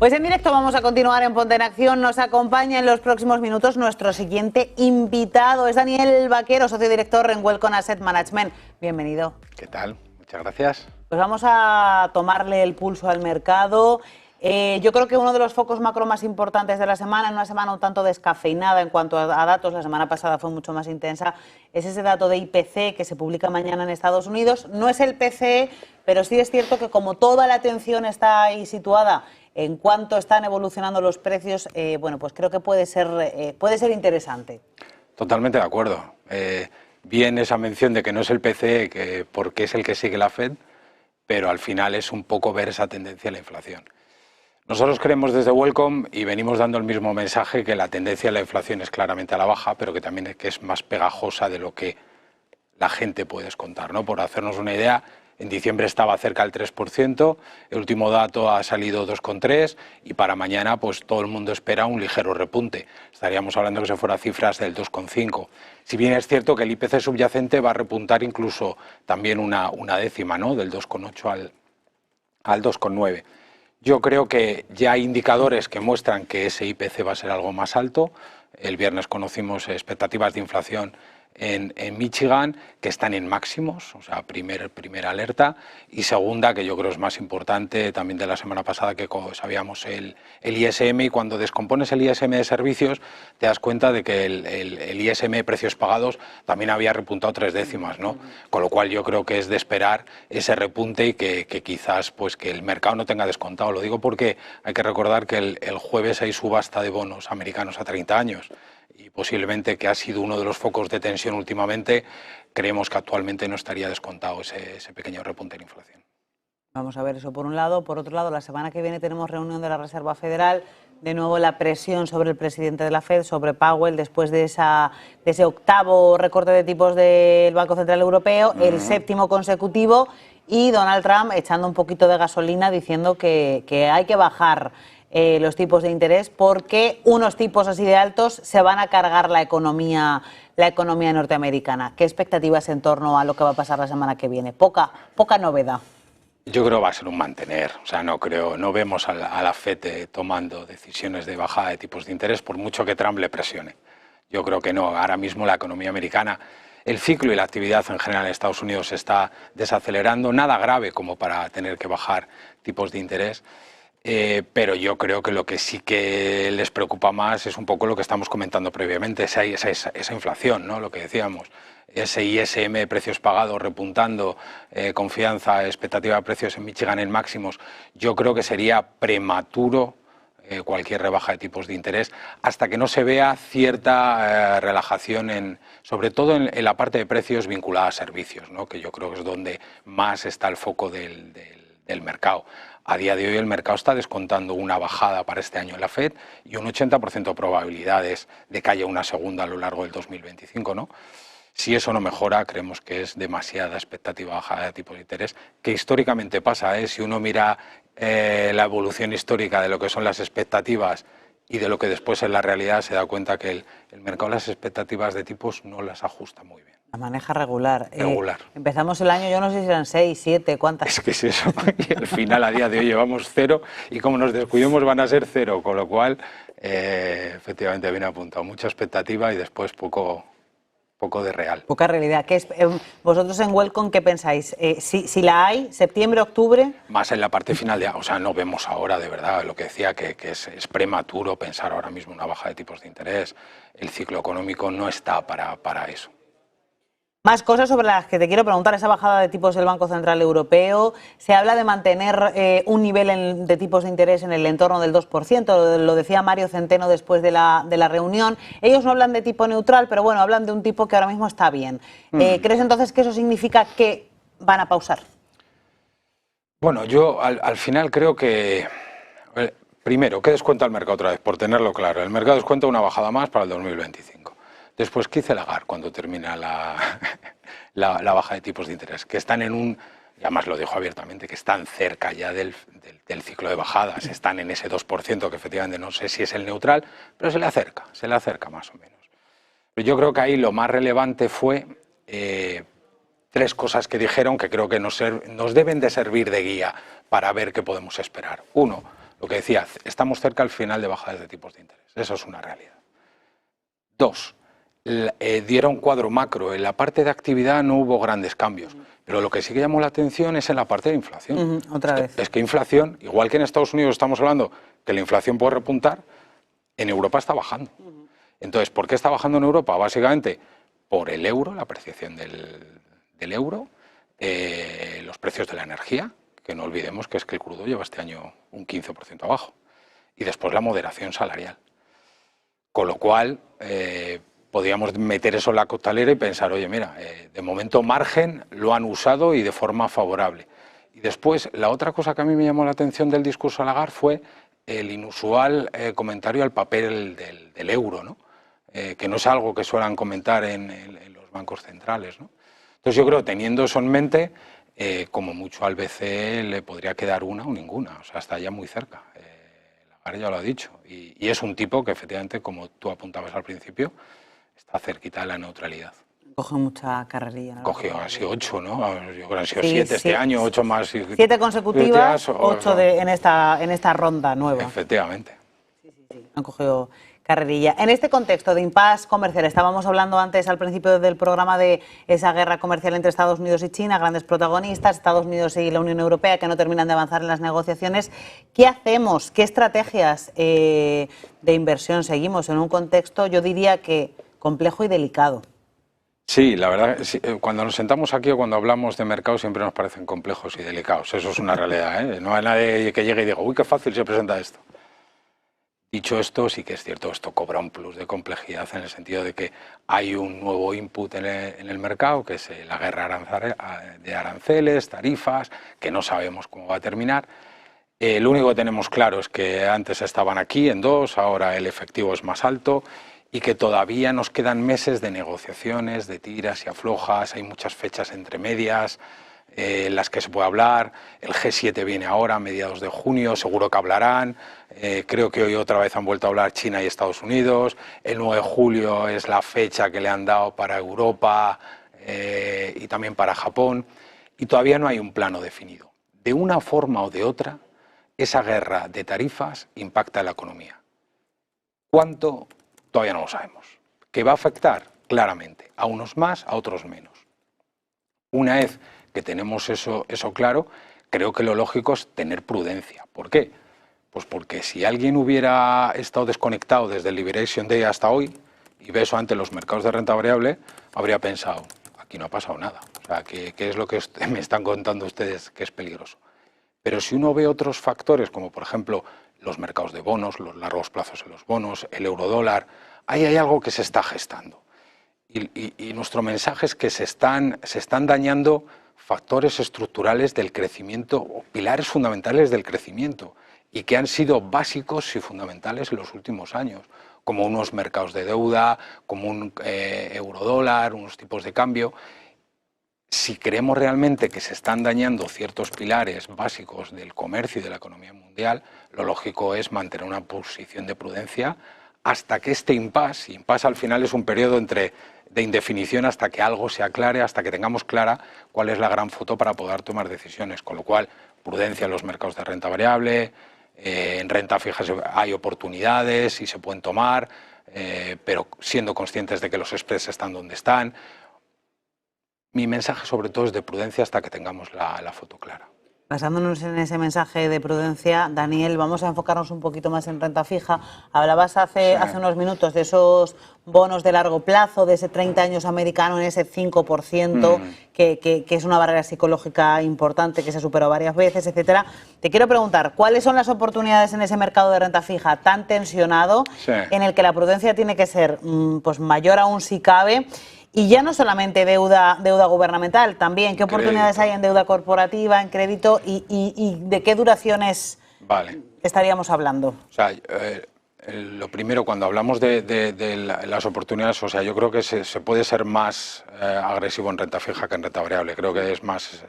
Pues en directo vamos a continuar en Ponte en Acción. Nos acompaña en los próximos minutos nuestro siguiente invitado. Es Daniel Vaquero, socio director en Welcome Asset Management. Bienvenido. ¿Qué tal? Muchas gracias. Pues vamos a tomarle el pulso al mercado. Yo creo que uno de los focos macro más importantes de la semana, en una semana un tanto descafeinada en cuanto a datos, la semana pasada fue mucho más intensa, es ese dato de IPC que se publica mañana en Estados Unidos. No es el PCE, pero sí es cierto que como toda la atención está ahí situada en cuánto están evolucionando los precios, bueno, pues creo que puede ser interesante. Totalmente de acuerdo. Bien esa mención de que no es el PCE, porque es el que sigue la Fed, pero al final es un poco ver esa tendencia a la inflación. Nosotros creemos desde Welcome y venimos dando el mismo mensaje, que la tendencia a la inflación es claramente a la baja, pero que también es más pegajosa de lo que la gente puede descontar, ¿no? Por hacernos una idea, en diciembre estaba cerca del 3%, el último dato ha salido 2,3% y para mañana pues todo el mundo espera un ligero repunte. Estaríamos hablando que se fuera cifras del 2,5%. Si bien es cierto que el IPC subyacente va a repuntar incluso también una décima, ¿no? Del 2,8 al 2,9%. Yo creo que ya hay indicadores que muestran que ese IPC va a ser algo más alto. El viernes conocimos expectativas de inflación en Michigan que están en máximos, o sea, primera alerta. Y segunda, que yo creo es más importante, también de la semana pasada que sabíamos el ISM, y cuando descompones el ISM de servicios te das cuenta de que el ISM de precios pagados también había repuntado 3 décimas, ¿no? Con lo cual yo creo que es de esperar ese repunte y que quizás pues que el mercado no tenga descontado. Lo digo porque hay que recordar que el jueves hay subasta de bonos americanos a 30 años. Y posiblemente, que ha sido uno de los focos de tensión últimamente, creemos que actualmente no estaría descontado ese pequeño repunte en inflación. Vamos a ver eso por un lado. Por otro lado, la semana que viene tenemos reunión de la Reserva Federal. De nuevo la presión sobre el presidente de la Fed, sobre Powell, después de ese octavo recorte de tipos del Banco Central Europeo, el séptimo consecutivo, y Donald Trump echando un poquito de gasolina diciendo que hay que bajar los tipos de interés porque unos tipos así de altos se van a cargar la economía norteamericana. ¿Qué expectativas en torno a lo que va a pasar la semana que viene? Poca novedad. Yo creo que va a ser un mantener, o sea, no vemos a la FED tomando decisiones de bajada de tipos de interés por mucho que Trump le presione. Yo creo que no, ahora mismo la economía americana, el ciclo y la actividad en general en Estados Unidos se está desacelerando, nada grave como para tener que bajar tipos de interés. Pero yo creo que lo que sí que les preocupa más es un poco lo que estamos comentando previamente, esa inflación, ¿no? Lo que decíamos, ese ISM de precios pagados repuntando, confianza, expectativa de precios en Michigan en máximos. Yo creo que sería prematuro cualquier rebaja de tipos de interés hasta que no se vea cierta relajación, sobre todo en la parte de precios vinculada a servicios, ¿no? Que yo creo que es donde más está el foco del mercado. A día de hoy el mercado está descontando una bajada para este año en la Fed y un 80% de probabilidades de que haya una segunda a lo largo del 2025, ¿no? Si eso no mejora, creemos que es demasiada expectativa bajada de tipos de interés, que históricamente pasa, ¿eh? Si uno mira la evolución histórica de lo que son las expectativas y de lo que después es la realidad, se da cuenta que el mercado las expectativas de tipos no las ajusta muy bien. La maneja regular. Regular. Empezamos el año, yo no sé si eran 6, 7, ¿cuántas? Es que es eso. Y al final, a día de hoy, llevamos 0 y como nos descuidemos van a ser 0, con lo cual, efectivamente, bien apuntado. Mucha expectativa y después poco de real. Poca realidad. ¿Qué es, vosotros en Welcome qué pensáis? Si la hay, septiembre, octubre. Más en la parte final, o sea, no vemos ahora, de verdad, lo que decía, que es prematuro pensar ahora mismo una baja de tipos de interés. El ciclo económico no está para eso. Más cosas sobre las que te quiero preguntar. Esa bajada de tipos del Banco Central Europeo. Se habla de mantener un nivel de tipos de interés en el entorno del 2%. Lo decía Mario Centeno después de la reunión. Ellos no hablan de tipo neutral, pero bueno, hablan de un tipo que ahora mismo está bien. ¿Crees entonces que eso significa que van a pausar? Bueno, yo al final creo que... Primero, ¿qué descuenta el mercado otra vez? Por tenerlo claro. El mercado descuenta una bajada más para el 2025. Después, ¿qué dice Lagarde cuando termina la baja de tipos de interés? Que están en un, y además lo dijo abiertamente, que están cerca ya del ciclo de bajadas, están en ese 2%, que efectivamente no sé si es el neutral, pero se le acerca más o menos. Pero yo creo que ahí lo más relevante fue 3 cosas que dijeron que creo que nos deben de servir de guía para ver qué podemos esperar. Uno, Lo que decía, estamos cerca al final de bajadas de tipos de interés. Eso es una realidad. 2. Dieron cuadro macro. En la parte de actividad no hubo grandes cambios. Pero lo que sí que llamó la atención es en la parte de inflación. Otra vez. Es que inflación, igual que en Estados Unidos estamos hablando que la inflación puede repuntar, en Europa está bajando. Entonces, ¿por qué está bajando en Europa? Básicamente por el euro, la apreciación del euro, los precios de la energía, que no olvidemos que es que el crudo lleva este año un 15% abajo, y después la moderación salarial. Con lo cual, podríamos meter eso en la costalera y pensar, oye, mira, de momento margen lo han usado y de forma favorable. Y después, la otra cosa que a mí me llamó la atención del discurso de Lagarde fue el inusual comentario al papel del euro, ¿no? Que no es algo que suelan comentar en los bancos centrales, ¿no? Entonces yo creo, teniendo eso en mente, como mucho al BCE le podría quedar una o ninguna, o sea, está ya muy cerca. Lagarde ya lo ha dicho, y es un tipo que efectivamente, como tú apuntabas al principio, está cerquita de la neutralidad. Coge mucha carrerilla. Cogió, han sido 8, ¿no? Yo creo que han sido 7 este año, 8 más. 7 consecutivas, 8 en esta ronda nueva. Efectivamente. Sí. Han cogido carrerilla. En este contexto de impasse comercial, estábamos hablando antes al principio del programa de esa guerra comercial entre Estados Unidos y China, grandes protagonistas, Estados Unidos y la Unión Europea, que no terminan de avanzar en las negociaciones. ¿Qué hacemos? ¿Qué estrategias de inversión seguimos en un contexto, yo diría que complejo y delicado? Sí, la verdad, sí, cuando nos sentamos aquí o cuando hablamos de mercado siempre nos parecen complejos y delicados. Eso es una realidad, ¿eh? No hay nadie que llegue y diga, uy, qué fácil se presenta esto. Dicho esto, sí que es cierto, esto cobra un plus de complejidad en el sentido de que hay un nuevo input en el mercado, que es la guerra de aranceles, tarifas, que no sabemos cómo va a terminar. Lo único que tenemos claro es que antes estaban aquí en 2, ahora el efectivo es más alto y que todavía nos quedan meses de negociaciones, de tiras y aflojas, hay muchas fechas entre medias en las que se puede hablar. El G7 viene ahora, a mediados de junio, seguro que hablarán. Creo que hoy otra vez han vuelto a hablar China y Estados Unidos. El 9 de julio es la fecha que le han dado para Europa y también para Japón. Y todavía no hay un plano definido. De una forma o de otra, esa guerra de tarifas impacta en la economía. ¿Cuánto? Todavía no lo sabemos. ¿Qué va a afectar? Claramente. A unos más, a otros menos. Una vez que tenemos eso claro, creo que lo lógico es tener prudencia. ¿Por qué? Pues porque si alguien hubiera estado desconectado desde el Liberation Day hasta hoy y ve eso ante los mercados de renta variable, habría pensado, aquí no ha pasado nada. O sea, ¿qué es lo que me están contando ustedes que es peligroso? Pero si uno ve otros factores, como por ejemplo los mercados de bonos, los largos plazos en los bonos, el eurodólar, ahí hay algo que se está gestando. Y nuestro mensaje es que se están dañando factores estructurales del crecimiento o pilares fundamentales del crecimiento y que han sido básicos y fundamentales en los últimos años, como unos mercados de deuda, como un eurodólar, unos tipos de cambio. Si creemos realmente que se están dañando ciertos pilares básicos del comercio y de la economía mundial, lo lógico es mantener una posición de prudencia hasta que este impasse al final es un periodo de indefinición hasta que algo se aclare, hasta que tengamos clara cuál es la gran foto para poder tomar decisiones. Con lo cual, prudencia en los mercados de renta variable, en renta fija hay oportunidades y se pueden tomar, pero siendo conscientes de que los spreads están donde están. Mi mensaje sobre todo es de prudencia hasta que tengamos la foto clara. Basándonos en ese mensaje de prudencia, Daniel, vamos a enfocarnos un poquito más en renta fija. Hablabas hace unos minutos de esos bonos de largo plazo, de ese 30 años americano en ese 5%, que es una barrera psicológica importante que se ha superado varias veces, etcétera. Te quiero preguntar, ¿cuáles son las oportunidades en ese mercado de renta fija tan tensionado, en el que la prudencia tiene que ser pues mayor aún si cabe? Y ya no solamente deuda gubernamental, también qué oportunidades hay en deuda corporativa, en crédito y de qué duraciones estaríamos hablando. O sea, lo primero, cuando hablamos de las oportunidades, o sea, yo creo que se puede ser más agresivo en renta fija que en renta variable. Creo que es más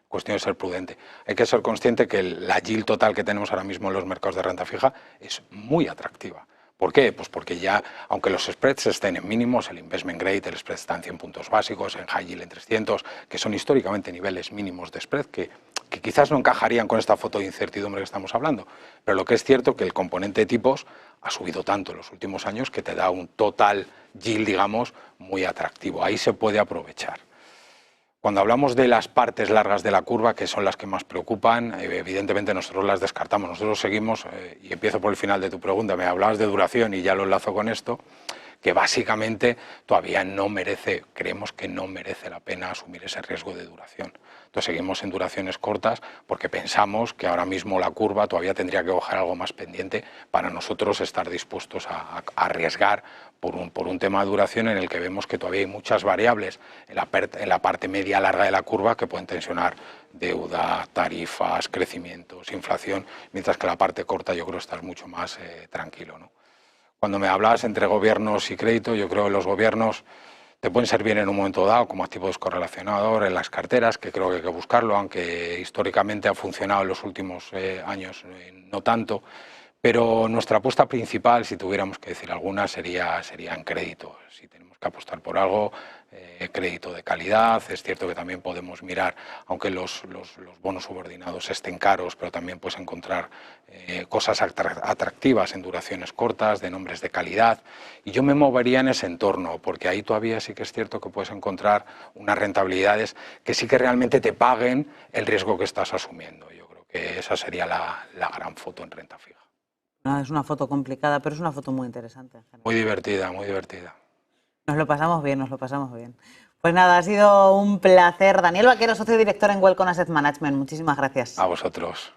cuestión de ser prudente. Hay que ser consciente que la yield total que tenemos ahora mismo en los mercados de renta fija es muy atractiva. ¿Por qué? Pues porque ya, aunque los spreads estén en mínimos, el investment grade, el spread está en 100 puntos básicos, en high yield en 300, que son históricamente niveles mínimos de spread que quizás no encajarían con esta foto de incertidumbre que estamos hablando. Pero lo que es cierto que el componente de tipos ha subido tanto en los últimos años que te da un total yield, digamos, muy atractivo. Ahí se puede aprovechar. Cuando hablamos de las partes largas de la curva, que son las que más preocupan, evidentemente nosotros las descartamos. Nosotros seguimos, y empiezo por el final de tu pregunta, me hablabas de duración y ya lo enlazo con esto, que básicamente todavía no merece, creemos que no merece la pena asumir ese riesgo de duración. Entonces seguimos en duraciones cortas porque pensamos que ahora mismo la curva todavía tendría que bajar algo más pendiente para nosotros estar dispuestos a arriesgar por un tema de duración en el que vemos que todavía hay muchas variables en la parte media larga de la curva que pueden tensionar deuda, tarifas, crecimientos, inflación, mientras que la parte corta yo creo que estás mucho más tranquilo, ¿no? Cuando me hablabas entre gobiernos y crédito, yo creo que los gobiernos te pueden servir en un momento dado como activo descorrelacionador en las carteras, que creo que hay que buscarlo, aunque históricamente ha funcionado en los últimos años no tanto. Pero nuestra apuesta principal, si tuviéramos que decir alguna, sería en crédito. Si tenemos que apostar por algo, crédito de calidad. Es cierto que también podemos mirar, aunque los bonos subordinados estén caros, pero también puedes encontrar cosas atractivas en duraciones cortas, de nombres de calidad. Y yo me movería en ese entorno, porque ahí todavía sí que es cierto que puedes encontrar unas rentabilidades que sí que realmente te paguen el riesgo que estás asumiendo. Yo creo que esa sería la gran foto en renta fija. No, es una foto complicada, pero es una foto muy interesante. En general. Muy divertida, muy divertida. Nos lo pasamos bien, nos lo pasamos bien. Pues nada, ha sido un placer. Daniel Vaquero, socio director en Wellcome Asset Management. Muchísimas gracias. A vosotros.